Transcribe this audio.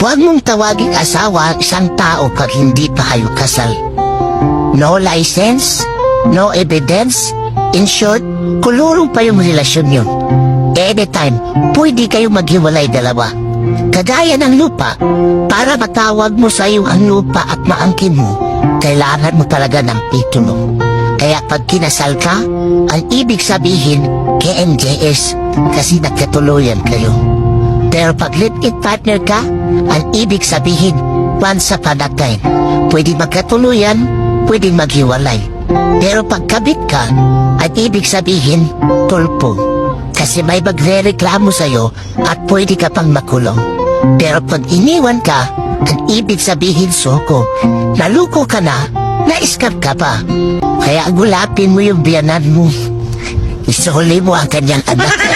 Huwag mong tawaging asawa ang isang tao pag hindi pa kayo kasal. No license, no evidence. In short, kulurong pa yung relasyon yun. Anytime, pwede kayo maghiwalay dalawa. Kagaya ng lupa, para matawag mo sa iyo ang lupa at maangkin mo, kailangan mo talaga ng titulo. Kaya pag kinasal ka, ang ibig sabihin, KNJS, kasi nagkatuluyan kayo. Pero pag live-in partner ka, ang ibig sabihin, once upon a time, pwede magkatuluyan, pwede maghiwalay. Pero pag kabit ka, ang ibig sabihin, tulpo. Kasi may magre-reklamo sa'yo at pwede ka pang makulong. Pero pag iniwan ka, ang ibig sabihin, soko. Naluko ka na, na-scam ka pa. Kaya gulapin mo yung biyanan mo. Isuli mo ang kanyang anak.